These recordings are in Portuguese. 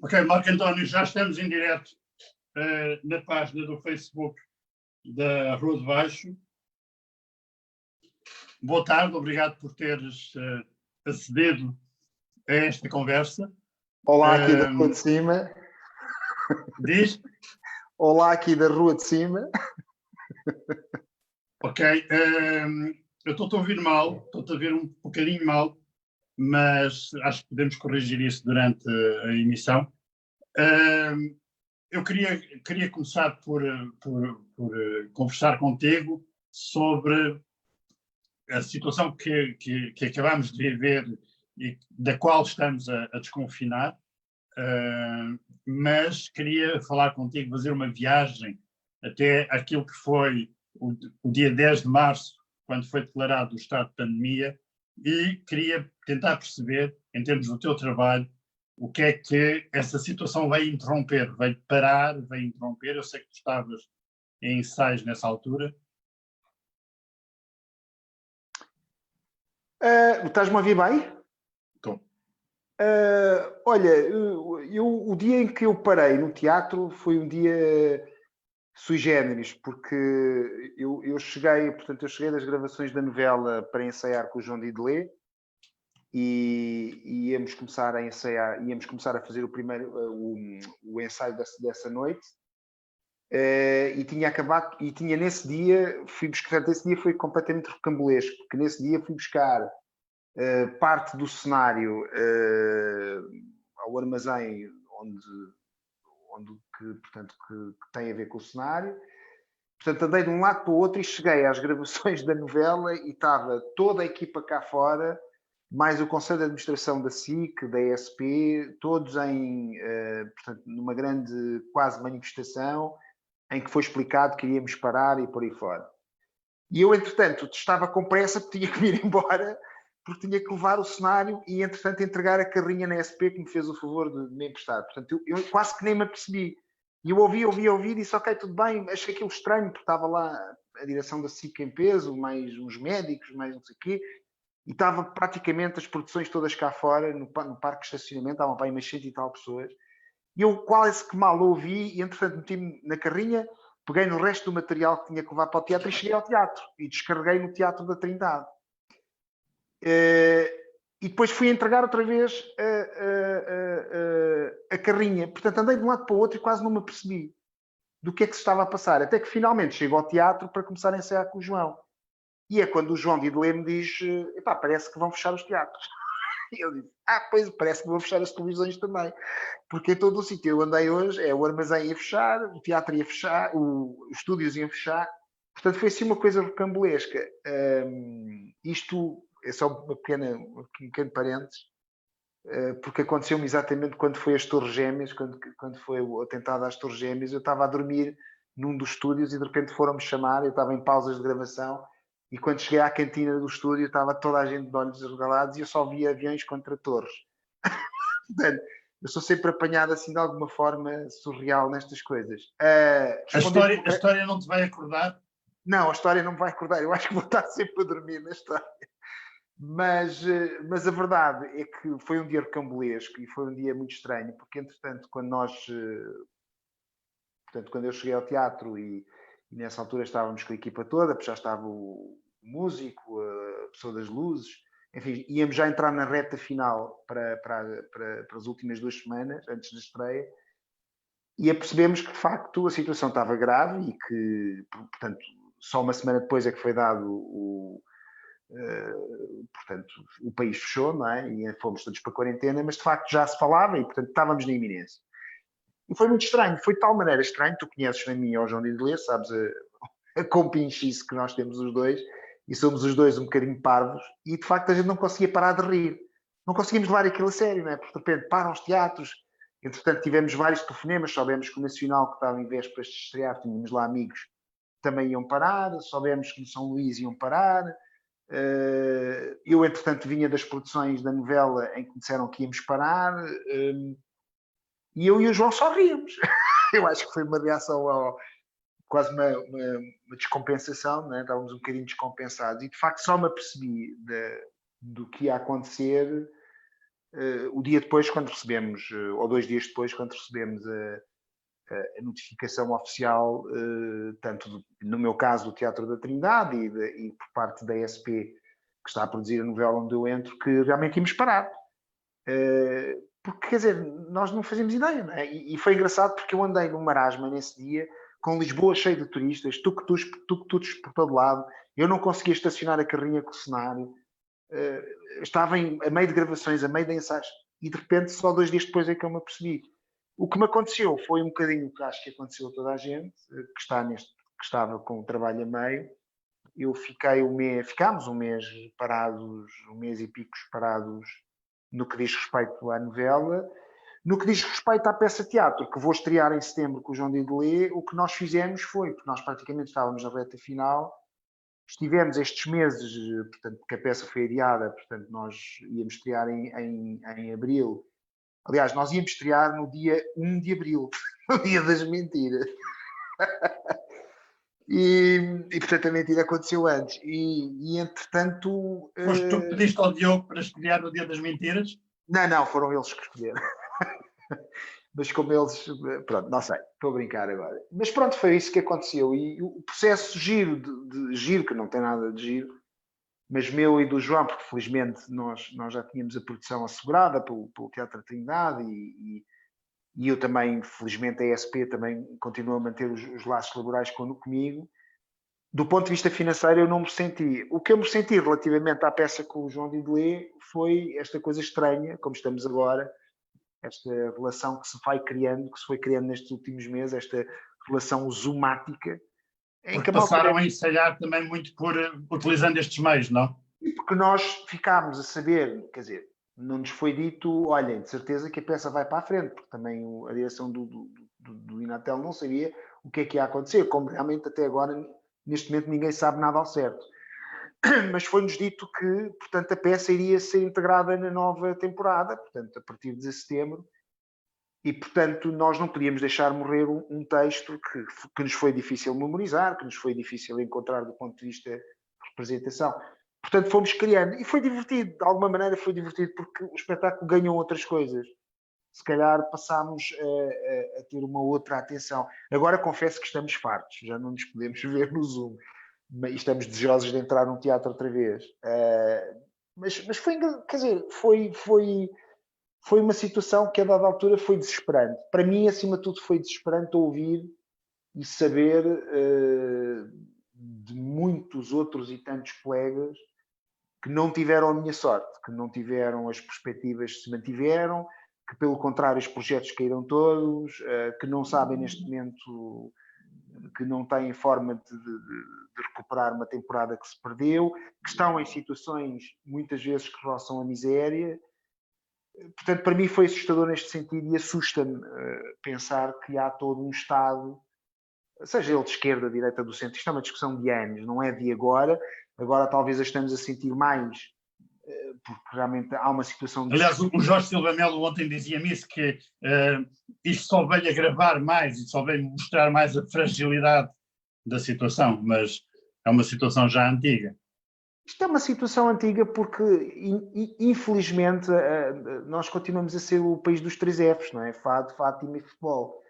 Ok, Marco António, já estamos em direto na página do Facebook da Rua de Baixo. Boa tarde, obrigado por teres acedido a esta conversa. Olá, aqui da Rua de Cima. Diz? Olá, aqui da Rua de Cima. Ok, eu estou-te a ouvir mal, estou-te a ver um bocadinho mal, mas acho que podemos corrigir isso durante a emissão. Eu queria começar por conversar contigo sobre a situação que acabamos de viver e da qual estamos a desconfinar, mas queria falar contigo, fazer uma viagem até aquilo que foi o dia 10 de março, quando foi declarado o estado de pandemia, e queria tentar perceber, em termos do teu trabalho, o que é que essa situação vai interromper, vai parar, vai interromper. Eu sei que tu estavas em ensaios nessa altura. Estás-me a ouvir bem? Estou. Olha, o dia em que eu parei no teatro foi um dia sui generis, porque eu cheguei das gravações da novela para ensaiar com o João Didelé e íamos começar a ensaiar, íamos começar a fazer o ensaio dessa noite. E tinha acabado, e tinha nesse dia, esse dia foi completamente rocambolesco, porque nesse dia fui buscar parte do cenário ao armazém que tem a ver com o cenário. Portanto, andei de um lado para o outro e cheguei às gravações da novela e estava toda a equipa cá fora, mais o Conselho de Administração da SIC, da ESP, todos numa grande quase manifestação, em que foi explicado que iríamos parar e por aí fora. E eu, entretanto, estava com pressa porque tinha que me ir embora, porque tinha que levar o cenário e, entretanto, entregar a carrinha na SP que me fez o favor de me emprestar. Portanto, eu quase que nem me apercebi. E eu ouvi e disse, ok, tudo bem, achei aquilo estranho, porque estava lá a direção da SIC em peso, mais uns médicos, mais não sei o quê, e estava praticamente as produções todas cá fora, no parque de estacionamento, estavam para aí umas 100 e tal pessoas. E eu quase que mal ouvi, e entretanto meti-me na carrinha, peguei no resto do material que tinha que levar para o teatro e cheguei ao teatro. E descarreguei no Teatro da Trindade. E depois fui entregar outra vez a carrinha. Portanto, andei de um lado para o outro e quase não me apercebi do que é que se estava a passar. Até que finalmente chego ao teatro para começar a ensaiar com o João. E é quando o João Didelé me diz, epá, parece que vão fechar os teatros. E eu disse, pois, parece que vão fechar as televisões também. Porque em todo o sítio eu andei hoje, o armazém ia fechar, o teatro ia fechar, os estúdios iam fechar. Portanto, foi assim uma coisa rocambolesca. Isto é só um pequeno parênteses, porque aconteceu-me exatamente quando foi as Torres Gêmeas, quando foi o atentado às Torres Gêmeas. Eu estava a dormir num dos estúdios e de repente foram-me chamar, eu estava em pausas de gravação, e quando cheguei à cantina do estúdio estava toda a gente de olhos arregalados e eu só via aviões contra torres. Portanto, eu sou sempre apanhado assim de alguma forma surreal nestas coisas. A história não te vai acordar? Não, a história não me vai acordar. Eu acho que vou estar sempre a dormir na história. Mas a verdade é que foi um dia rocambolesco e foi um dia muito estranho, porque entretanto, quando eu cheguei ao teatro e nessa altura estávamos com a equipa toda, porque já estava o músico, a pessoa das luzes, enfim, íamos já entrar na reta final para as últimas 2 semanas, antes da estreia, e apercebemos que, de facto, a situação estava grave e que, portanto, só uma semana depois é que foi dado portanto, o país fechou, não é? E fomos todos para a quarentena, mas, de facto, já se falava e, portanto, estávamos na iminência. E foi muito estranho, foi de tal maneira estranho, tu conheces a mim e ao João Didelê, sabes a compinchice que nós temos os dois, e somos os dois um bocadinho parvos, e de facto a gente não conseguia parar de rir. Não conseguimos levar aquilo a sério, não é? Porque de repente param os teatros, entretanto tivemos vários telefonemas, soubemos que o Nacional, que estava em vésperas de estrear, tínhamos lá amigos que também iam parar, soubemos que no São Luís iam parar. Eu, entretanto, vinha das produções da novela em que me disseram que íamos parar, e eu e o João só ríamos. Eu acho que foi uma reação quase uma descompensação, né? Estávamos um bocadinho descompensados, e de facto só me apercebi do que ia acontecer o dia depois, quando recebemos, ou 2 dias depois, quando recebemos a notificação oficial, tanto no meu caso do Teatro da Trindade e por parte da SP, que está a produzir a novela onde eu entro, que realmente íamos parar. Porque, quer dizer, nós não fazíamos ideia, não é? E foi engraçado porque eu andei num marasma nesse dia, com Lisboa cheia de turistas, tuk-tuks por todo lado, eu não conseguia estacionar a carrinha com o cenário, estava a meio de gravações, a meio de ensaios, e de repente, só 2 dias depois é que eu me apercebi. O que me aconteceu foi um bocadinho o que acho que aconteceu a toda a gente, que estava com o trabalho a meio. Eu ficámos um mês parados, um mês e picos parados no que diz respeito à novela. No que diz respeito à peça de teatro, que vou estrear em setembro com o João Didelê, o que nós fizemos foi, porque nós praticamente estávamos na reta final, estivemos estes meses, portanto, porque a peça foi adiada, portanto, nós íamos estrear em abril. Aliás, nós íamos estrear no dia 1 de abril, no dia das mentiras. Portanto, a mentira aconteceu antes. Entretanto... Mas tu pediste ao Diogo para estrear no Dia das Mentiras? Não, foram eles que escolheram. Mas como eles... Pronto, não sei, estou a brincar agora. Mas pronto, foi isso que aconteceu. E o processo giro, de giro, que não tem nada de giro, mas meu e do João, porque felizmente nós já tínhamos a produção assegurada pelo Teatro Trindade e eu também, felizmente, a ESP também continua a manter os laços laborais comigo. Do ponto de vista financeiro, eu não me senti. O que eu me senti relativamente à peça com o João Didelê foi esta coisa estranha, como estamos agora, esta relação que se foi criando nestes últimos meses, esta relação zoomática. Porque passaram a ensaiar também muito utilizando estes meios, não? Porque nós ficámos a saber, quer dizer, não nos foi dito, olhem, de certeza que a peça vai para a frente, porque também a direção do Inatel não sabia o que é que ia acontecer, como realmente até agora, neste momento, ninguém sabe nada ao certo. Mas foi-nos dito que, portanto, a peça iria ser integrada na nova temporada, portanto, a partir de setembro, e, portanto, nós não podíamos deixar morrer um texto que nos foi difícil memorizar, que nos foi difícil encontrar do ponto de vista de representação. Portanto, fomos criando. E foi divertido. De alguma maneira foi divertido, porque o espetáculo ganhou outras coisas. Se calhar passámos a ter uma outra atenção. Agora confesso que estamos fartos. Já não nos podemos ver no Zoom. E estamos desejosos de entrar num teatro outra vez. Mas foi, quer dizer, foi uma situação que a dada altura foi desesperante. Para mim, acima de tudo, foi desesperante ouvir e saber de muitos outros e tantos colegas que não tiveram a minha sorte, que não tiveram as perspectivas que se mantiveram, que pelo contrário os projetos caíram todos, que não sabem neste momento, que não têm forma de recuperar uma temporada que se perdeu, que estão em situações muitas vezes que roçam a miséria. Portanto, para mim foi assustador neste sentido e assusta-me pensar que há todo um Estado, seja ele de esquerda, direita, do centro. Isto é uma discussão de anos, não é de agora. Agora talvez a estamos a sentir mais, porque realmente há uma situação... Aliás, o Jorge Silva Melo ontem dizia-me isso, que isto só veio agravar mais e só veio mostrar mais a fragilidade da situação, mas é uma situação já antiga. Isto é uma situação antiga porque, infelizmente, nós continuamos a ser o país dos 3 Fs, não é? Fado, Fátima e futebol.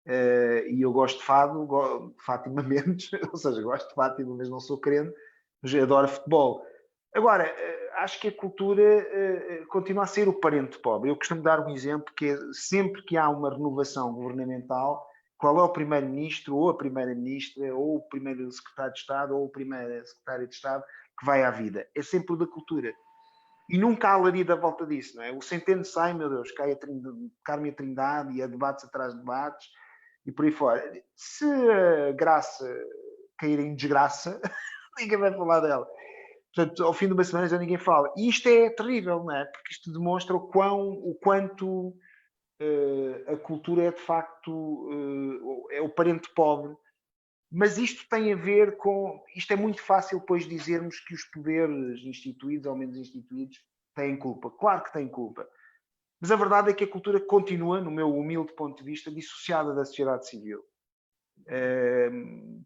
E eu gosto de fado, Fátima menos, ou seja, gosto de Fátima, mas não sou crente, mas adoro futebol. Agora, acho que a cultura continua a ser o parente pobre. Eu costumo dar um exemplo que é, sempre que há uma renovação governamental, qual é o primeiro-ministro, ou a primeira-ministra, ou o primeiro secretário de Estado, ou o primeiro secretário de Estado que vai à vida? É sempre o da cultura. E nunca há alarido à volta disso, não é? O Centeno sai, meu Deus, Carme a Trindade e há debates atrás de debates e por aí fora. Se a graça cair em desgraça, ninguém vai falar dela. Portanto, ao fim de uma semana já ninguém fala. E isto é terrível, não é? Porque isto demonstra o quanto a cultura é de facto é o parente pobre. Mas isto tem a ver com... Isto é muito fácil depois dizermos que os poderes instituídos ou menos instituídos têm culpa. Claro que têm culpa. Mas a verdade é que a cultura continua, no meu humilde ponto de vista, dissociada da sociedade civil.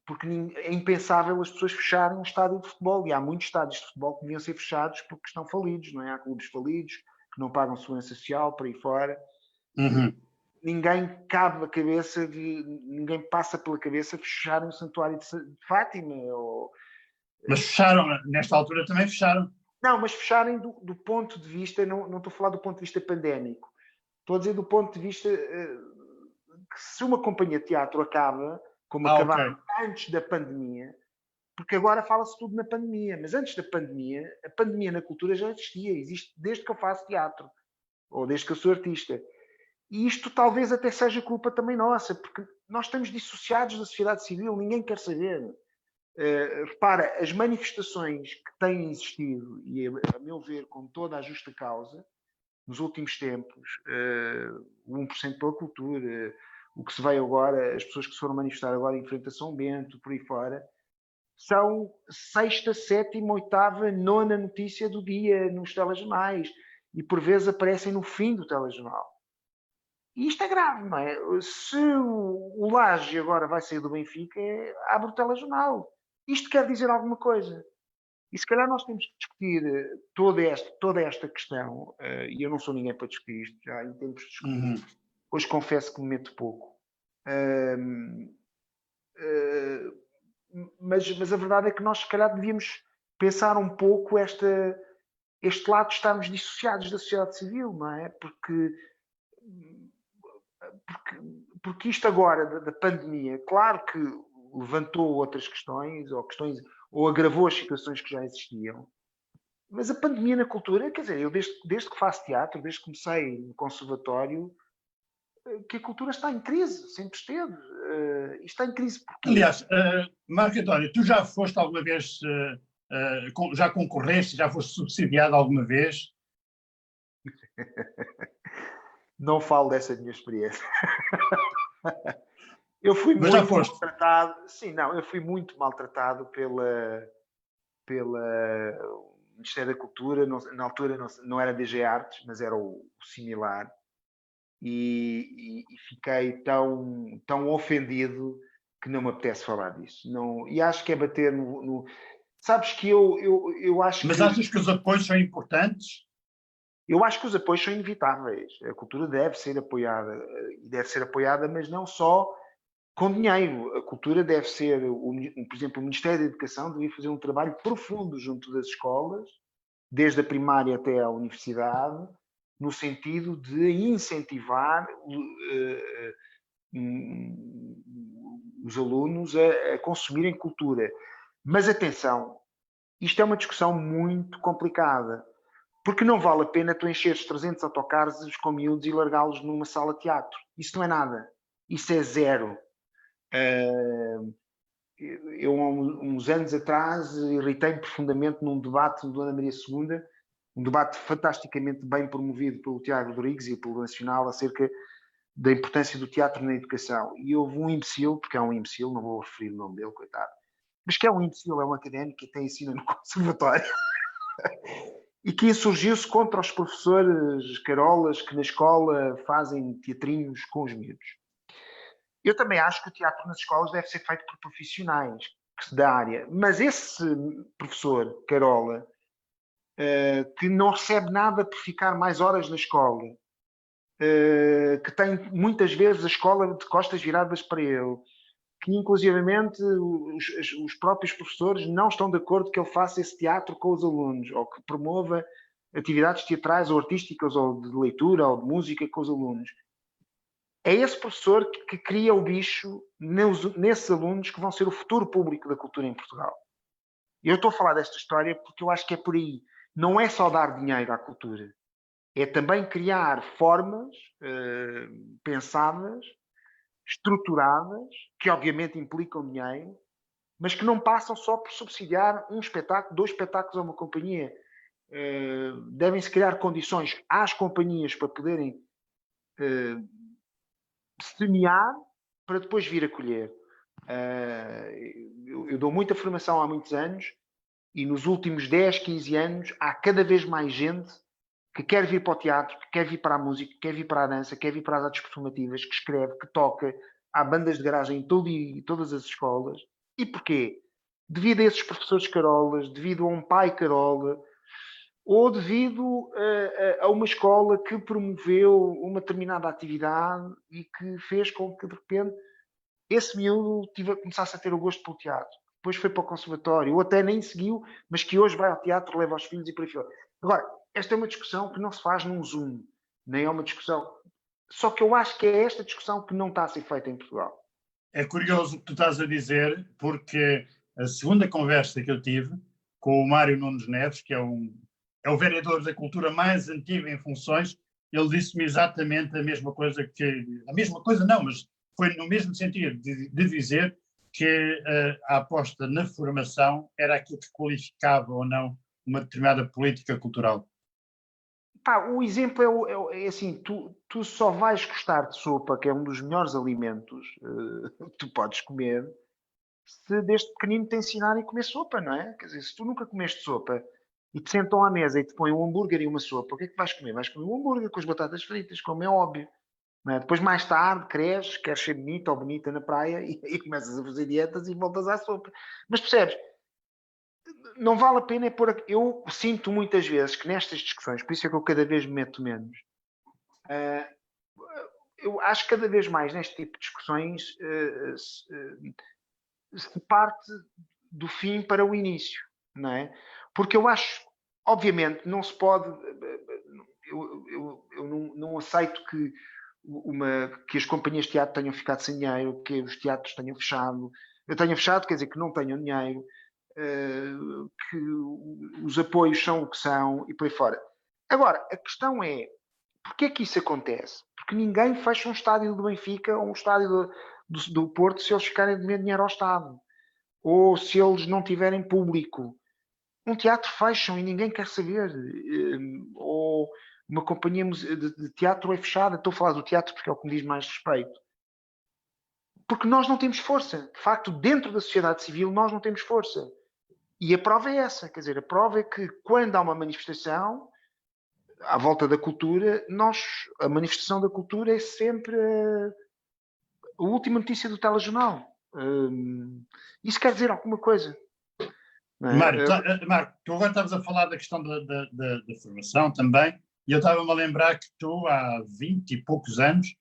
Porque é impensável as pessoas fecharem um estádio de futebol. E há muitos estádios de futebol que deviam ser fechados porque estão falidos, não é? Há clubes falidos que não pagam segurança social, por aí fora. Uhum. Ninguém passa pela cabeça fecharem o santuário de Fátima. Mas fecharam, nesta altura também fecharam. Não, mas fecharem do ponto de vista, não estou a falar do ponto de vista pandémico, estou a dizer do ponto de vista que se uma companhia de teatro acaba, como acabava antes da pandemia, porque agora fala-se tudo na pandemia, mas antes da pandemia, a pandemia na cultura já existia, existe desde que eu faço teatro, ou desde que eu sou artista. E isto talvez até seja culpa também nossa, porque nós estamos dissociados da sociedade civil, ninguém quer saber. Repara, as manifestações que têm existido, e a meu ver, com toda a justa causa, nos últimos tempos, o 1% pela cultura, o que se veio agora, as pessoas que se foram manifestar agora em frente a São Bento, por aí fora, são 6ª, 7ª, 8ª, 9ª notícia do dia nos telejornais, e por vezes aparecem no fim do telejornal. E isto é grave, não é? Se o Laje agora vai sair do Benfica, abre o telejornal. Isto quer dizer alguma coisa. E se calhar nós temos que discutir toda esta questão, e eu não sou ninguém para discutir isto, já em tempos de discutir. Hoje confesso que me meto pouco. Mas a verdade é que nós se calhar devíamos pensar um pouco este lado de estarmos dissociados da sociedade civil, não é? Porque isto agora da pandemia, claro que levantou outras questões, ou agravou as situações que já existiam, mas a pandemia na cultura, quer dizer, eu desde que faço teatro, desde que comecei no conservatório, que a cultura está em crise, sempre esteve. E está em crise porque... Aliás, Marco António, tu já foste alguma vez, já concorreste, já foste subsidiado alguma vez? Não falo dessa minha experiência. Eu fui Mas muito maltratado. Sim, não, eu fui muito maltratado pelo Ministério da Cultura. Na altura não era DG Artes, mas era o similar. E fiquei tão ofendido que não me apetece falar disso. Não, e acho que é bater no... Sabes que eu acho Mas achas que os apoios são importantes? Eu acho que os apoios são inevitáveis. A cultura deve ser apoiada, mas não só com dinheiro. A cultura deve ser, por exemplo, o Ministério da Educação devia fazer um trabalho profundo junto das escolas, desde a primária até à universidade, no sentido de incentivar os alunos a consumirem cultura. Mas atenção, isto é uma discussão muito complicada. Porque não vale a pena tu encheres 300 autocarros com miúdos e largá-los numa sala de teatro. Isso não é nada. Isso é zero. Eu, há uns anos atrás, irritei-me profundamente num debate no Dona Maria II, um debate fantasticamente bem promovido pelo Tiago Rodrigues e pelo Nacional acerca da importância do teatro na educação. E houve um imbecil, porque é um imbecil, não vou referir o nome dele, coitado, mas que é um imbecil, é um académico que até ensina no conservatório. E que insurgiu-se contra os professores carolas que na escola fazem teatrinhos com os miúdos. Eu também acho que o teatro nas escolas deve ser feito por profissionais da área. Mas esse professor carola, que não recebe nada por ficar mais horas na escola, que tem muitas vezes a escola de costas viradas para ele, que inclusivamente os próprios professores não estão de acordo que ele faça esse teatro com os alunos, ou que promova atividades teatrais ou artísticas, ou de leitura, ou de música com os alunos. É esse professor que cria o bicho nesses alunos que vão ser o futuro público da cultura em Portugal. E eu estou a falar desta história porque eu acho que é por aí. não é só dar dinheiro à cultura, é também criar formas pensadas, estruturadas, que obviamente implicam dinheiro, mas que não passam só por subsidiar um espetáculo, 2 espetáculos a uma companhia. Devem-se criar condições às companhias para poderem semear para depois vir a colher. Eu dou muita formação há muitos anos e nos últimos 10, 15 anos há cada vez mais gente que quer vir para o teatro, que quer vir para a música, que quer vir para a dança, que quer vir para as artes performativas, que escreve, que toca. Há bandas de garagem em todas as escolas. E porquê? Devido a esses professores carolas, devido a um pai carola, ou devido a uma escola que promoveu uma determinada atividade e que fez com que, de repente, esse miúdo começasse a ter o gosto pelo teatro. Depois foi para o conservatório, ou até nem seguiu, mas que hoje vai ao teatro, leva os filhos e por aí fora. Agora, esta é uma discussão que não se faz num Zoom, nem é uma discussão... Só que eu acho que é esta discussão que não está a ser feita em Portugal. É curioso o que tu estás a dizer, porque a segunda conversa que eu tive com o Mário Nunes Neves, que é o vereador da cultura mais antigo em funções, ele disse-me exatamente a mesma coisa a mesma coisa não, mas foi no mesmo sentido de dizer que a aposta na formação era aquilo que qualificava ou não uma determinada política cultural. O exemplo é assim, tu só vais gostar de sopa, que é um dos melhores alimentos que tu podes comer, se desde pequenino te ensinarem a comer sopa, não é? Quer dizer, se tu nunca comeste sopa e te sentam à mesa e te põem um hambúrguer e uma sopa, o que é que vais comer? Vais comer um hambúrguer com as batatas fritas, como é óbvio. Não é? Depois, mais tarde, cresces, queres ser bonita ou bonita na praia e começas a fazer dietas e voltas à sopa. Mas percebes? Não vale a pena pôr... Eu sinto muitas vezes que nestas discussões, por isso é que eu cada vez me meto menos, eu acho que cada vez mais neste tipo de discussões se parte do fim para o início, não é? Porque eu acho, obviamente, não se pode... Eu não aceito que as companhias de teatro tenham ficado sem dinheiro, que os teatros tenham fechado. Eu tenho fechado, quer dizer, que não tenham dinheiro, que os apoios são o que são e por aí fora. Agora, a questão é, porquê é que isso acontece? Porque ninguém fecha um estádio do Benfica ou um estádio do Porto se eles ficarem a dever dinheiro ao Estado. Ou se eles não tiverem público. Um teatro fecham e ninguém quer saber. Ou uma companhia de teatro é fechada. Estou a falar do teatro porque é o que me diz mais respeito. Porque nós não temos força. De facto, dentro da sociedade civil, nós não temos força. E a prova é essa. Quer dizer, a prova é que quando há uma manifestação à volta da cultura, a manifestação da cultura é sempre a última notícia do telejornal. Isso quer dizer alguma coisa. Não é? Marco, tu agora estavas a falar da questão da formação também, e eu estava-me a lembrar que tu, há 20 e poucos anos,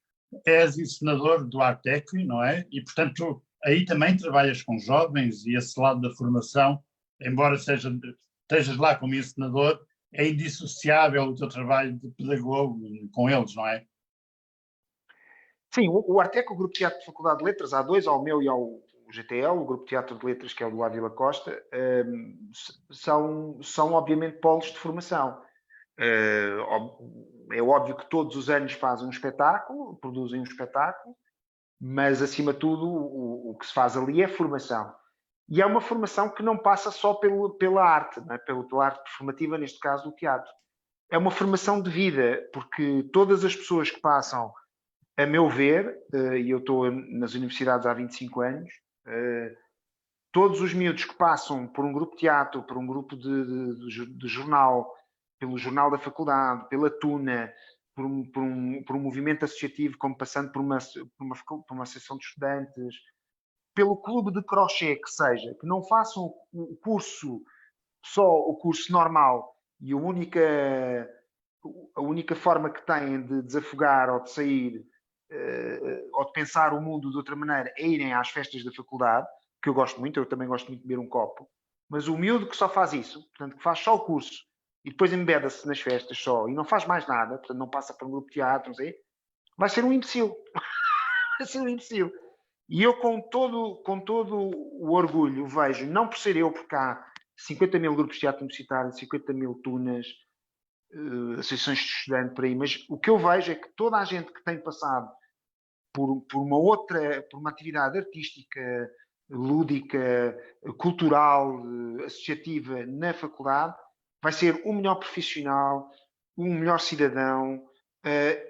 és encenador do Artec, não é? E, portanto, tu aí também trabalhas com jovens e esse lado da formação, embora estejas lá como encenador, é indissociável o teu trabalho de pedagogo com eles, não é? Sim, o Artec, o Grupo de Teatro de Faculdade de Letras, há dois, ao meu e ao GTL, o Grupo de Teatro de Letras, que é o do Ávila Costa, são obviamente polos de formação. É óbvio que todos os anos fazem um espetáculo, produzem um espetáculo, mas acima de tudo o que se faz ali é formação. E é uma formação que não passa só pela arte, não é? Pela arte performativa, neste caso do teatro. É uma formação de vida, porque todas as pessoas que passam, a meu ver, e eu estou nas universidades há 25 anos, todos os miúdos que passam por um grupo de teatro, por um grupo de jornal, pelo jornal da faculdade, pela Tuna, por um movimento associativo, como passando por uma associação de estudantes, pelo clube de crochê que seja, que não façam o curso, só o curso normal, e a única forma que têm de desafogar ou de sair ou de pensar o mundo de outra maneira é irem às festas da faculdade, que eu gosto muito, eu também gosto muito de beber um copo, mas o miúdo que só faz isso, portanto, que faz só o curso e depois embeda-se nas festas só e não faz mais nada, portanto, não passa para um grupo de teatro, não sei, vai ser um imbecil. Vai ser um imbecil. E eu, com todo o orgulho, vejo, não por ser eu, porque há 50 mil grupos de teatro universitário, 50 mil tunas, associações de estudante por aí, mas o que eu vejo é que toda a gente que tem passado por uma atividade artística, lúdica, cultural, associativa na faculdade, vai ser um melhor profissional, um melhor cidadão.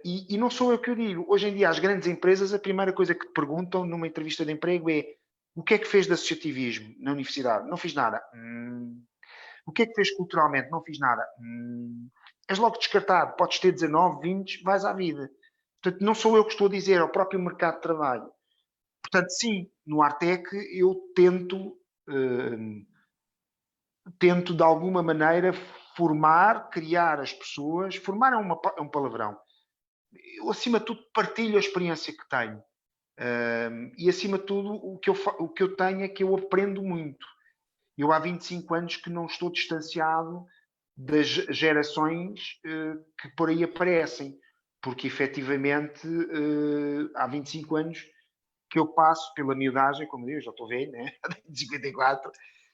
E não sou eu que o digo. Hoje em dia, as grandes empresas, a primeira coisa que te perguntam numa entrevista de emprego é: o que é que fez de associativismo na universidade? Não fiz nada. O que é que fez culturalmente? Não fiz nada. És logo descartado. Podes ter 19, 20, vais à vida. Portanto, não sou eu que estou a dizer, é o próprio mercado de trabalho. Portanto, sim, no Artec eu tento de alguma maneira formar, criar as pessoas. Formar é um palavrão. Eu, acima de tudo, partilho a experiência que tenho. E, acima de tudo, o que eu tenho é que eu aprendo muito. Eu há 25 anos que não estou distanciado das gerações que por aí aparecem. Porque, efetivamente, há 25 anos que eu passo pela miudagem, como eu já estou velho, né? De 54.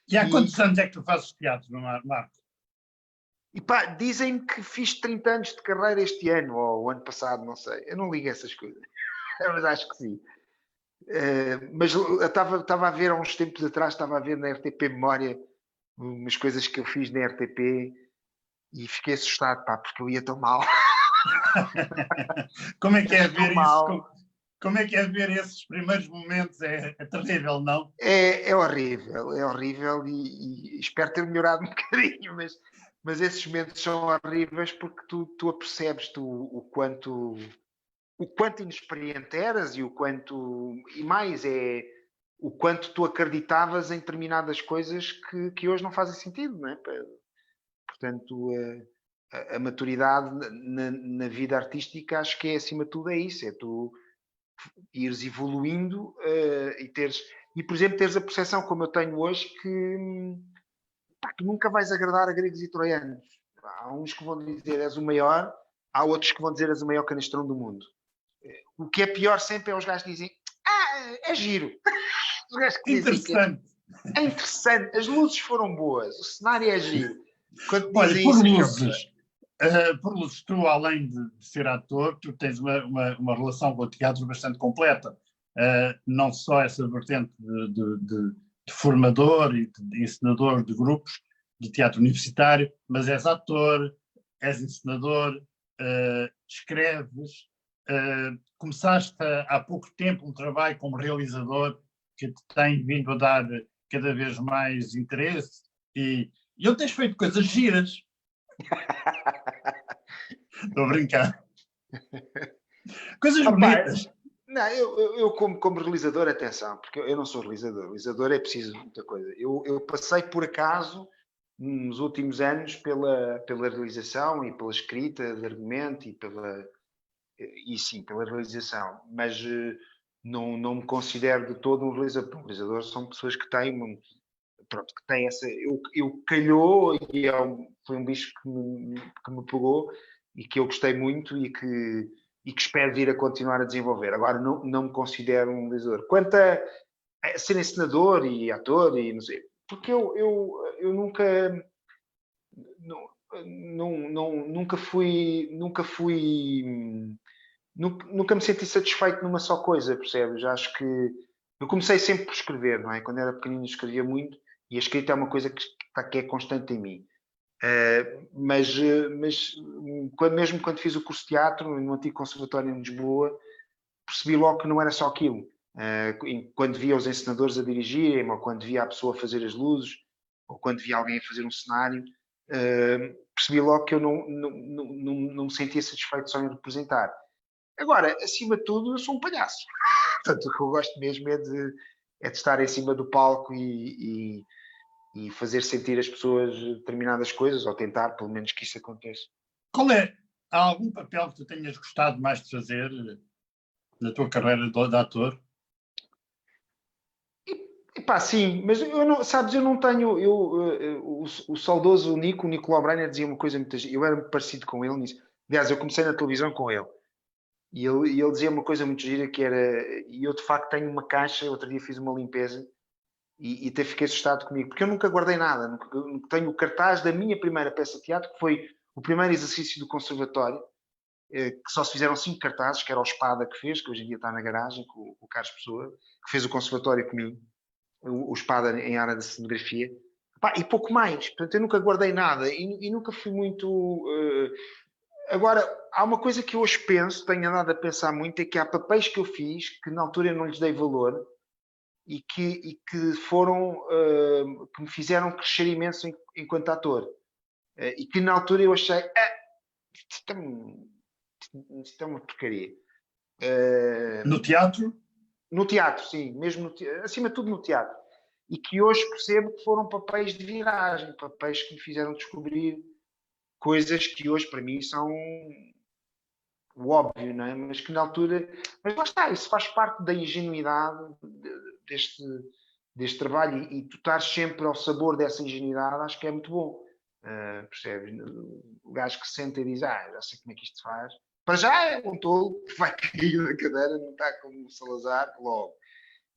E há quantos anos é que tu fazes teatro, Marco? E pá, dizem que fiz 30 anos de carreira este ano, ou o ano passado, não sei. Eu não ligo a essas coisas. Mas acho que sim. Mas eu estava a ver há uns tempos atrás, estava a ver na RTP Memória umas coisas que eu fiz na RTP e fiquei assustado, pá, porque eu ia tão mal. Como é que é ver isso? Como é que é ver esses primeiros momentos? É terrível, não? É horrível e espero ter melhorado um bocadinho, mas esses momentos são horríveis porque tu apercebes-te o quanto inexperiente eras e o quanto tu acreditavas em determinadas coisas que hoje não fazem sentido, não é? Portanto, a maturidade na vida artística, acho que é, acima de tudo, é isso, é tu ires evoluindo e, por exemplo, teres a percepção, como eu tenho hoje, que nunca vais agradar a gregos e troianos. Há uns que vão dizer és o maior, há outros que vão dizer és o maior canastrão do mundo. O que é pior sempre é os gajos que dizem é giro. Os gajos que dizem interessante. É interessante, as luzes foram boas, o cenário é giro. Quando olha, por luzes, tu, além de ser ator, tu tens uma relação com o teatro bastante completa. Não só essa vertente de formador e de encenador de grupos de teatro universitário, mas és ator, és encenador, escreves, começaste há pouco tempo um trabalho como realizador que te tem vindo a dar cada vez mais interesse e ele tens feito coisas giras. Estou a brincar. Coisas bonitas. Não, eu como realizador, atenção, porque eu não sou realizador. Realizador é preciso muita coisa. Eu passei, por acaso, nos últimos anos, pela realização e pela escrita de argumento e sim, pela realização. Mas não me considero de todo um realizador. Um realizador são pessoas que têm que tem essa. Eu calhou e foi um bicho que me pegou e que eu gostei muito e que espero vir a continuar a desenvolver. Agora, não me considero um realizador. Quanto a ser encenador e ator, e não sei, porque eu nunca me senti satisfeito numa só coisa, percebes? Acho que eu comecei sempre por escrever, não é? Quando era pequenino escrevia muito e a escrita é uma coisa que é constante em mim. Mas mesmo quando fiz o curso de teatro no antigo conservatório em Lisboa, percebi logo que não era só aquilo. Quando via os encenadores a dirigirem, ou quando via a pessoa a fazer as luzes, ou quando via alguém a fazer um cenário, percebi logo que eu não me sentia satisfeito só em representar. Agora, acima de tudo, eu sou um palhaço. Portanto, o que eu gosto mesmo é de estar em cima do palco e fazer sentir as pessoas determinadas coisas, ou tentar, pelo menos, que isso aconteça. Há algum papel que tu tenhas gostado mais de fazer na tua carreira de ator? Epá, sim, mas eu não tenho. O saudoso o Nicolau Breiner dizia uma coisa muito. Eu era parecido com ele nisso. Aliás, eu comecei na televisão com ele. E ele dizia uma coisa muito gira que era. E eu de facto tenho uma caixa. Outro dia fiz uma limpeza E até fiquei assustado comigo, porque eu nunca guardei nada. Nunca tenho o cartaz da minha primeira peça de teatro, que foi o primeiro exercício do conservatório, que só se fizeram 5 cartazes, que era o Espada que fez, que hoje em dia está na garagem, com o Carlos Pessoa, que fez o conservatório comigo, o Espada em área de cenografia. E pouco mais. Portanto, eu nunca guardei nada e nunca fui muito... Agora, há uma coisa que eu hoje penso, tenho andado a pensar muito, é que há papéis que eu fiz que na altura eu não lhes dei valor e que foram... que me fizeram crescer imenso enquanto ator. E que na altura eu achei... isto é uma porcaria. No teatro? No teatro, sim. Mesmo acima de tudo no teatro. E que hoje percebo que foram papéis de viragem, papéis que me fizeram descobrir coisas que hoje para mim são o óbvio, não é? Mas que na altura... Mas lá está, isso faz parte da ingenuidade deste trabalho e tu estás sempre ao sabor dessa ingenuidade, acho que é muito bom. Percebes? O gajo que se senta e diz, já sei como é que isto se faz. Para já é um tolo que vai cair na cadeira, não está como o Salazar, logo.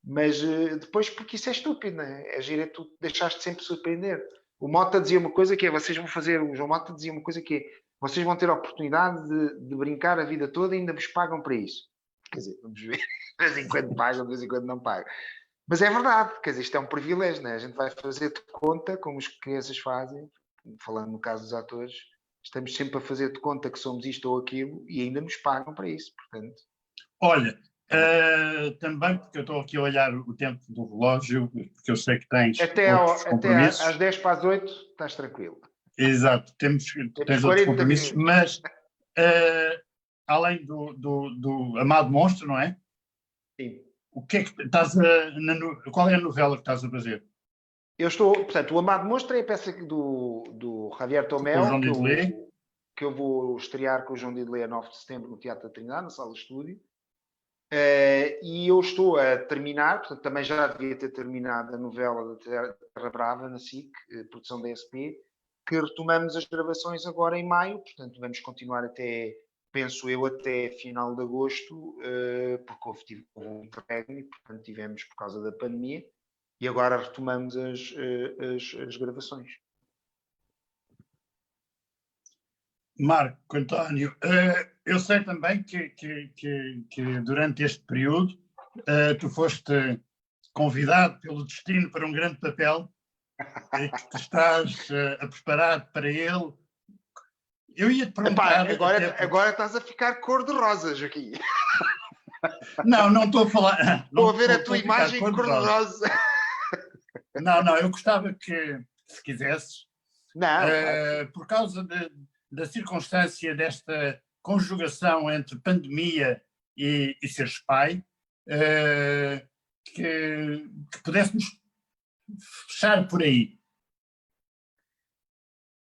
Mas depois, porque isso é estúpido, não é? É giro, é tu deixaste sempre surpreender. O Mota dizia uma coisa que é, vocês vão fazer, o João Mota dizia uma coisa que é, vocês vão ter a oportunidade de brincar a vida toda e ainda vos pagam para isso. Quer dizer, vamos ver, de vez em quando pagam, de vez em quando não pagam. Mas é verdade, quer dizer, isto é um privilégio, não é? A gente vai fazer de conta, como as crianças fazem, falando no caso dos atores, estamos sempre a fazer de conta que somos isto ou aquilo e ainda nos pagam para isso, portanto. Olha, também porque eu estou aqui a olhar o tempo do relógio, porque eu sei que tens outros compromissos. Até às 10 para as 8 estás tranquilo. Exato, tens outros compromissos, mas além do Amado Monstro, não é? Sim. O que é que estás qual é a novela que estás a fazer? Eu estou, portanto, o Amado Monstro é a peça do Javier Tomeu, que eu vou estrear com o João Didelé a 9 de setembro no Teatro da Trindade, na Sala de Estúdio. E eu estou a terminar, portanto, também já devia ter terminado a novela da Terra Brava, na SIC, produção da SP, que retomamos as gravações agora em maio, portanto, vamos continuar até, penso eu, até final de agosto, porque houve um interregno e, portanto, tivemos por causa da pandemia, e agora retomamos as gravações. Marco António, eu sei também que durante este período tu foste convidado pelo destino para um grande papel e que te estás a preparar para ele. Eu ia te perguntar... Agora estás a ficar cor-de-rosa, Joaquim. Não estou a falar... Estou a ver a tua imagem cor-de-rosa. Não, eu gostava que, se quisesses, por causa da circunstância desta conjugação entre pandemia e seres pai, que pudéssemos fechar por aí.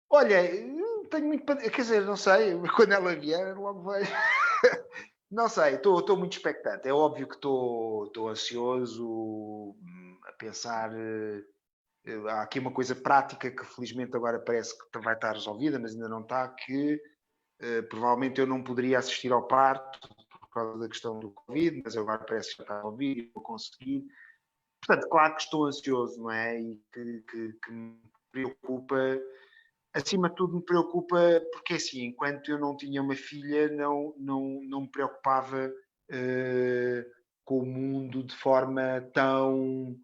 Olha, tenho muito para... Quer dizer, não sei, quando ela vier, logo vejo. Não sei, estou muito expectante. É óbvio que estou ansioso a pensar... Há aqui uma coisa prática que felizmente agora parece que vai estar resolvida, mas ainda não está, que provavelmente eu não poderia assistir ao parto por causa da questão do Covid, mas agora parece que já está resolvido e vou conseguir. Portanto, claro que estou ansioso, não é? E que me preocupa, acima de tudo me preocupa, porque assim, enquanto eu não tinha uma filha, não me preocupava com o mundo de forma tão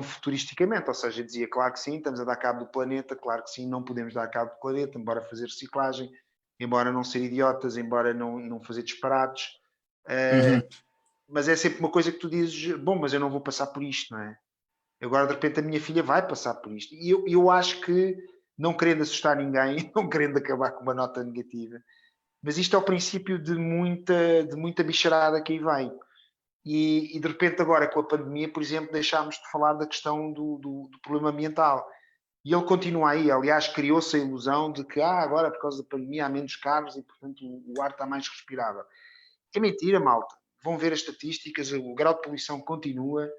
futuristicamente, ou seja, dizia, claro que sim, estamos a dar cabo do planeta, claro que sim, não podemos dar cabo do planeta, embora fazer reciclagem, embora não ser idiotas, embora não fazer disparates, mas é sempre uma coisa que tu dizes, bom, mas eu não vou passar por isto, não é? Agora, de repente, a minha filha vai passar por isto, e eu acho que, não querendo assustar ninguém, não querendo acabar com uma nota negativa, mas isto é o princípio de muita bicharada que aí vem. E de repente agora com a pandemia, por exemplo, deixámos de falar da questão do problema ambiental. E ele continua aí. Aliás, criou-se a ilusão de que agora por causa da pandemia há menos carros e, portanto, o ar está mais respirável. É mentira, malta. Vão ver as estatísticas, o grau de poluição continua.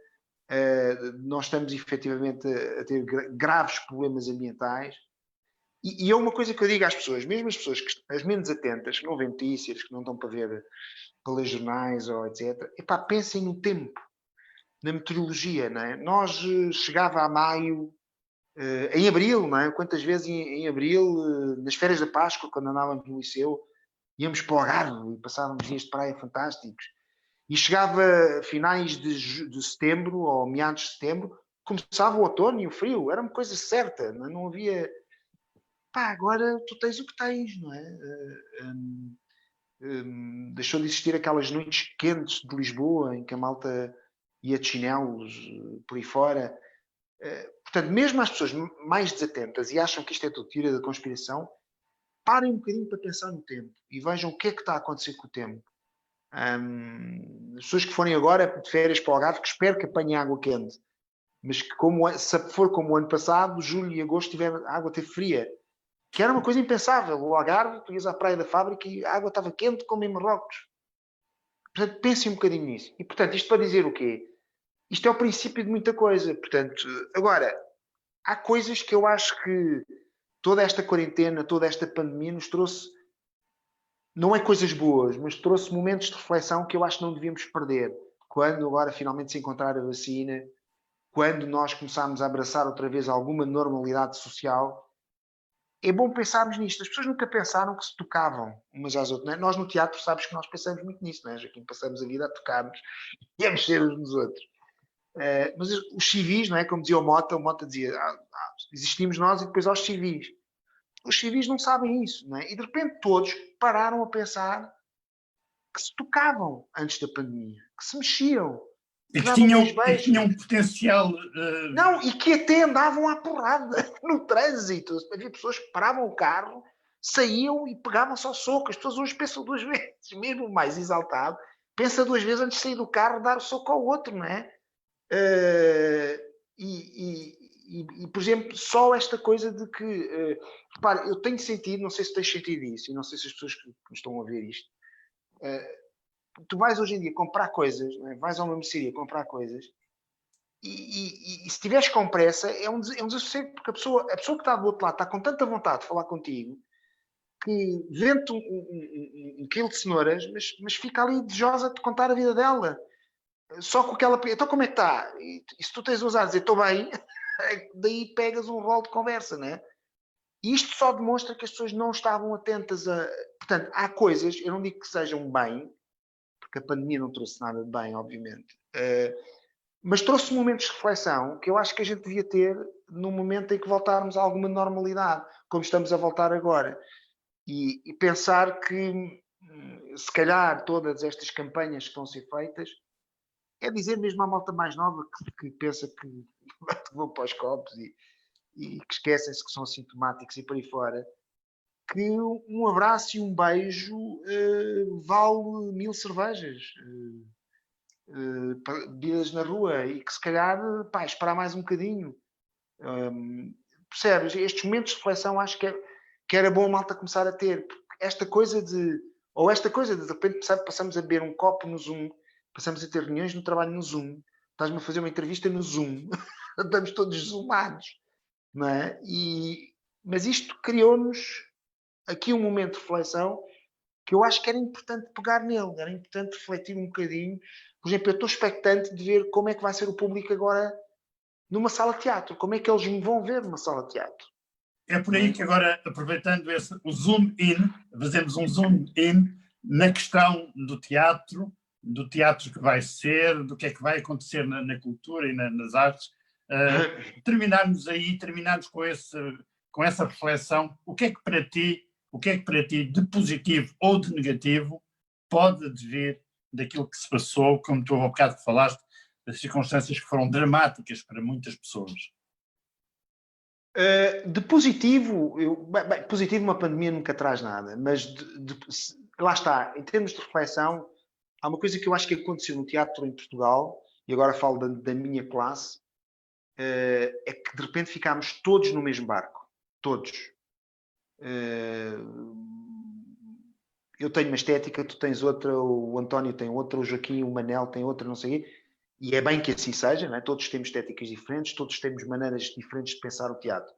Nós estamos efetivamente a ter graves problemas ambientais. E é uma coisa que eu digo às pessoas, mesmo as pessoas as menos atentas, que não veem notícias, que não estão para ler jornais ou etc. Epá, pensem no tempo. na meteorologia, não é? Nós chegava a maio, em abril, não é? Quantas vezes em abril, nas férias da Páscoa, quando andávamos no liceu, íamos para o Algarve e passávamos dias de praia fantásticos. E chegava a finais de setembro, ou meados de setembro, começava o outono e o frio. Era uma coisa certa, não havia... Pá, agora tu tens o que tens, não é? Deixou de existir aquelas noites quentes de Lisboa, em que a malta ia de chinelos por aí fora. Portanto, mesmo as pessoas mais desatentas e acham que isto é tudo teoria da conspiração, parem um bocadinho para pensar no tempo e vejam o que é que está a acontecer com o tempo. As pessoas que forem agora de férias para o Algarve, que espero que apanhem água quente, mas que se for como o ano passado, julho e agosto, a água teve fria, que era uma coisa impensável. O Algarve, tu ias à praia da fábrica e a água estava quente como em Marrocos. Portanto, pensem um bocadinho nisso. E, portanto, isto para dizer o quê? Isto é o princípio de muita coisa. Portanto, agora, há coisas que eu acho que toda esta quarentena, toda esta pandemia nos trouxe, não é coisas boas, mas trouxe momentos de reflexão que eu acho que não devíamos perder. Quando agora finalmente se encontrar a vacina, quando nós começarmos a abraçar outra vez alguma normalidade social, é bom pensarmos nisto. As pessoas nunca pensaram que se tocavam umas às outras. Não é? Nós no teatro sabes que nós pensamos muito nisso, não é? Joaquim? Passamos a vida a tocar-nos e a mexer uns nos outros. Mas os civis, não é? Como dizia o Mota dizia, existimos nós e depois há os civis. Os civis não sabem isso, não é? E de repente todos pararam a pensar que se tocavam antes da pandemia, que se mexiam, E que que davam tinham, uns e que beijos. tinham um potencial. Não, e que até andavam à porrada no trânsito. Havia pessoas que paravam o carro, saíam e pegavam-se ao soco. As pessoas hoje pensam duas vezes, mesmo o mais exaltado, pensa duas vezes antes de sair do carro e dar o soco ao outro, não é? Por exemplo, só esta coisa de que, repare, eu tenho sentido, não sei se tens sentido isso, e não sei se as pessoas que estão a ver isto, tu vais hoje em dia comprar coisas, não é? Vais a uma mercearia comprar coisas, e se tiveres com pressa, é um desassossego, porque a pessoa que está do outro lado está com tanta vontade de falar contigo que vende um quilo de cenouras, mas fica ali desejosa de contar a vida dela. Só com aquela. Então, como é que está? E se tu tens ousado dizer estou bem, daí pegas um rol de conversa, né? E isto só demonstra que as pessoas não estavam atentas a. Portanto, há coisas, eu não digo que sejam bem, porque a pandemia não trouxe nada de bem, obviamente, mas trouxe momentos de reflexão que eu acho que a gente devia ter no momento em que voltarmos a alguma normalidade, como estamos a voltar agora. E pensar que, se calhar, todas estas campanhas que estão a ser feitas, é dizer mesmo à malta mais nova que pensa que vão para os copos e que esquecem-se que são assintomáticos e por aí fora, que um abraço e um beijo vale 1000 cervejas, bebidas na rua, e que se calhar, pá, esperar mais um bocadinho. Percebes? Estes momentos de reflexão acho que era bom a malta começar a ter. Esta coisa de repente passamos a beber um copo no Zoom, passamos a ter reuniões no trabalho no Zoom, estás-me a fazer uma entrevista no Zoom, estamos todos zoomados, não é? Mas isto criou-nos aqui um momento de reflexão que eu acho que era importante pegar nele, era importante refletir um bocadinho. Por exemplo, eu estou expectante de ver como é que vai ser o público agora numa sala de teatro, como é que eles me vão ver numa sala de teatro. É por aí que agora, aproveitando o zoom in, fazemos um zoom in na questão do teatro que vai ser, do que é que vai acontecer na cultura e nas artes. Terminarmos com essa reflexão. O que é que para ti, de positivo ou de negativo, pode vir daquilo que se passou, como tu há bocado falaste, das circunstâncias que foram dramáticas para muitas pessoas? De positivo, positivo uma pandemia nunca traz nada, mas lá está, em termos de reflexão, há uma coisa que eu acho que aconteceu no teatro em Portugal, e agora falo da minha classe, é que de repente ficámos todos no mesmo barco. Todos. Eu tenho uma estética, tu tens outra, o António tem outra, o Joaquim, o Manel tem outra, não sei o quê. E é bem que assim seja, não é? Todos temos estéticas diferentes, todos temos maneiras diferentes de pensar o teatro.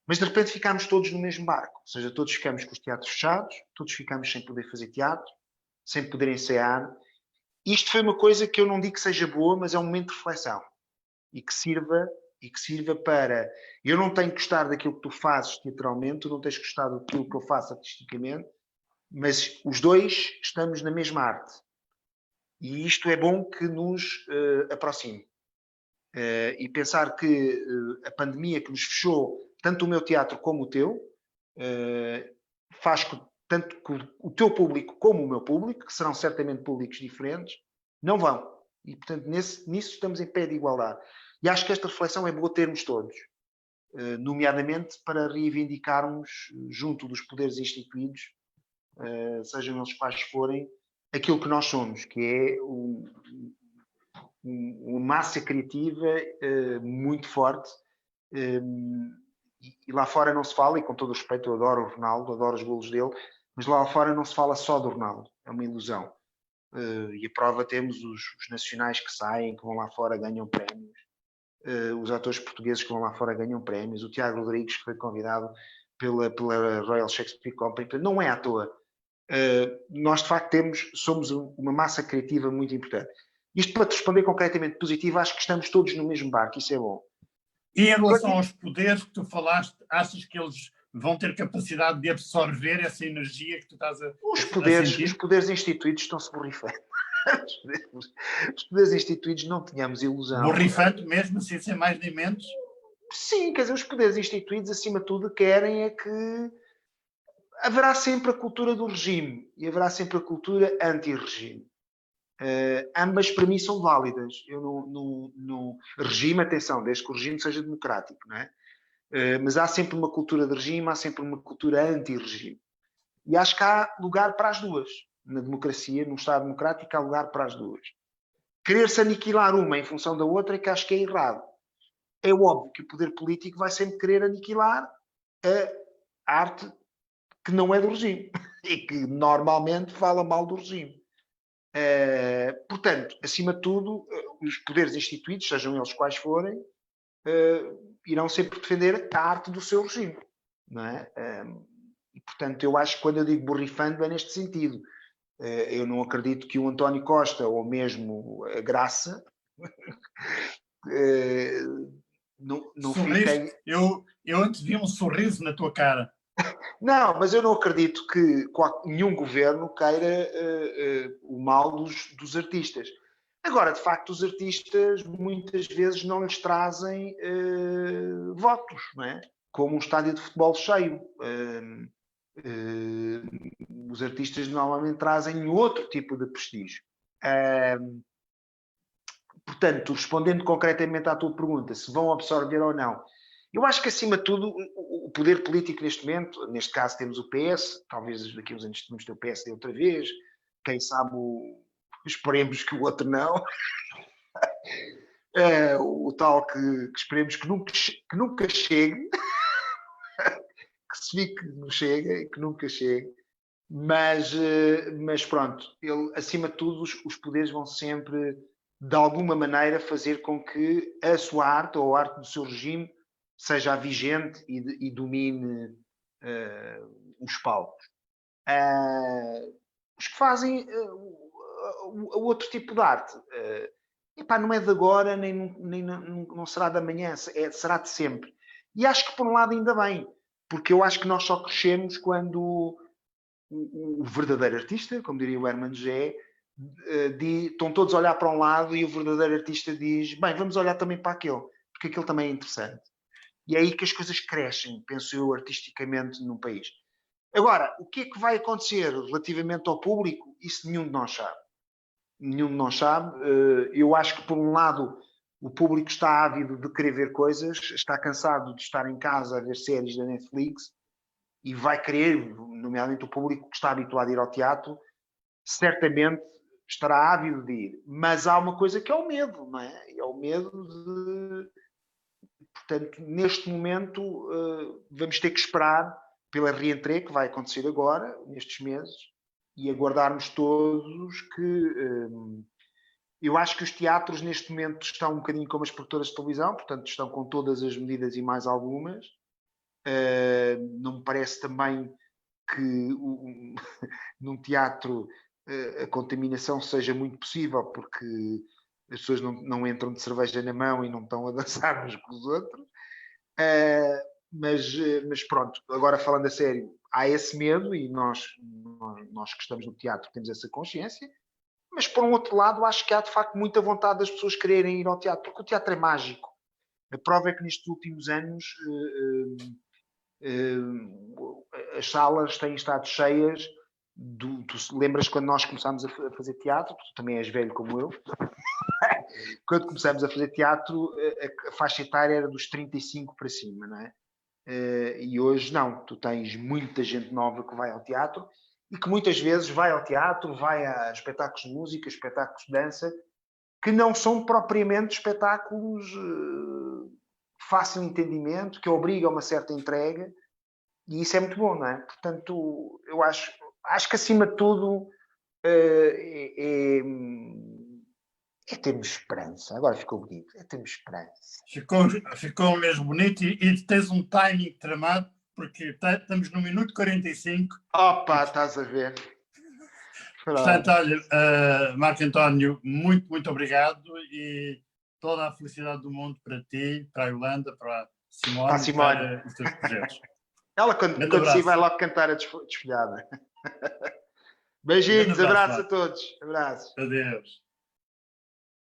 Mas de repente ficámos todos no mesmo barco, ou seja, todos ficámos com os teatros fechados, todos ficámos sem poder fazer teatro, sem poder ensaiar, isto foi uma coisa que eu não digo que seja boa, mas é um momento de reflexão e que sirva para... Eu não tenho que gostar daquilo que tu fazes teatralmente, tu não tens que gostar daquilo que eu faço artisticamente, mas os dois estamos na mesma arte. E isto é bom que nos aproxime. E pensar que a pandemia que nos fechou, tanto o meu teatro como o teu, faz que tanto que o teu público como o meu público, que serão certamente públicos diferentes, não vão. E, portanto, nisso estamos em pé de igualdade. E acho que esta reflexão é boa termos todos, nomeadamente para reivindicarmos, junto dos poderes instituídos, sejam eles quais forem, aquilo que nós somos, que é uma massa criativa muito forte. E lá fora não se fala, e com todo o respeito, eu adoro o Ronaldo, adoro os golos dele, mas lá fora não se fala só do Ronaldo, é uma ilusão. E a prova temos os nacionais que saem, que vão lá fora, ganham prémios, os atores portugueses que vão lá fora ganham prémios, o Tiago Rodrigues, que foi convidado pela Royal Shakespeare Company, não é à toa. Nós de facto somos uma massa criativa muito importante. Isto para te responder concretamente positivo, acho que estamos todos no mesmo barco, isso é bom. E em relação aos poderes que tu falaste, achas que eles vão ter capacidade de absorver essa energia que tu estás a sentir? Os poderes instituídos estão-se borrifando. Os poderes instituídos, não tínhamos ilusão. Borrifando mesmo, sem ser mais nem menos? Sim, quer dizer, os poderes instituídos, acima de tudo, querem é que haverá sempre a cultura do regime e haverá sempre a cultura anti-regime. Ambas para mim são válidas. Eu não regime, atenção, desde que o regime seja democrático, não é? Mas há sempre uma cultura de regime, há sempre uma cultura anti-regime. E acho que há lugar para as duas. Na democracia, num Estado democrático, há lugar para as duas. Querer-se aniquilar uma em função da outra é que acho que é errado. É óbvio que o poder político vai sempre querer aniquilar a arte que não é do regime e que normalmente fala mal do regime. Portanto, acima de tudo, os poderes instituídos, sejam eles quais forem, irão sempre defender a arte do seu regime. Não é? E, portanto, eu acho que quando eu digo borrifando é neste sentido. Eu não acredito que o António Costa ou mesmo a Graça não fiquem... Eu antes vi um sorriso na tua cara. Não, mas eu não acredito que nenhum governo queira o mal dos artistas. Agora, de facto, os artistas muitas vezes não lhes trazem votos, não é? Como um estádio de futebol cheio. Os artistas normalmente trazem outro tipo de prestígio. Portanto, respondendo concretamente à tua pergunta, se vão absorver ou não, eu acho que, acima de tudo, o poder político neste momento, neste caso temos o PS, talvez daqui a uns anos temos o PSD outra vez, quem sabe, esperemos que o outro não, o tal que esperemos que nunca chegue, que se fique que não chega e que nunca chegue, mas pronto, acima de tudo, os poderes vão sempre, de alguma maneira, fazer com que a sua arte ou a arte do seu regime seja vigente e domine os palcos. Os que fazem o outro tipo de arte, não é de agora, nem não será de amanhã, será de sempre. E acho que, por um lado, ainda bem, porque eu acho que nós só crescemos quando o verdadeiro artista, como diria o Herman Gé, estão todos a olhar para um lado e o verdadeiro artista diz, bem, vamos olhar também para aquele, porque aquele também é interessante. E é aí que as coisas crescem, penso eu, artisticamente num país. Agora, o que é que vai acontecer relativamente ao público? Isso nenhum de nós sabe. Nenhum de nós sabe. Eu acho que, por um lado, o público está ávido de querer ver coisas, está cansado de estar em casa a ver séries da Netflix e vai querer, nomeadamente o público que está habituado a ir ao teatro, certamente estará ávido de ir. Mas há uma coisa que é o medo, não é? É o medo de... Portanto, neste momento, vamos ter que esperar pela reentrée que vai acontecer agora, nestes meses, e aguardarmos todos que... eu acho que os teatros, neste momento, estão um bocadinho como as produtoras de televisão, portanto, estão com todas as medidas e mais algumas. Não me parece também que num teatro a contaminação seja muito possível, porque as pessoas não entram de cerveja na mão e não estão a dançar uns com os outros. Mas pronto, agora falando a sério, há esse medo e nós que estamos no teatro temos essa consciência, mas por um outro lado acho que há de facto muita vontade das pessoas quererem ir ao teatro, porque o teatro é mágico. A prova é que nestes últimos anos as salas têm estado cheias. Tu lembras quando nós começámos a fazer teatro, tu também és velho como eu, quando começámos a fazer teatro a faixa etária era dos 35 para cima, não é? E hoje não, tu tens muita gente nova que vai ao teatro e que muitas vezes vai ao teatro, vai a espetáculos de música, espetáculos de dança, que não são propriamente espetáculos de fácil entendimento, que obrigam a uma certa entrega, e isso é muito bom, não é? Portanto, eu acho que acima de tudo é termos esperança. Agora ficou bonito, é termos esperança. Ficou mesmo bonito e tens um timing tramado, porque estamos no minuto 45. Opa, estás a ver. Portanto, olha, Marco António, muito, muito obrigado e toda a felicidade do mundo para ti, para a Yolanda, para a Simone, e para os teus projetos. Ela, quando sair, vai logo cantar a desfolhada. Beijinhos, abraço a todos. Abraço. Adeus.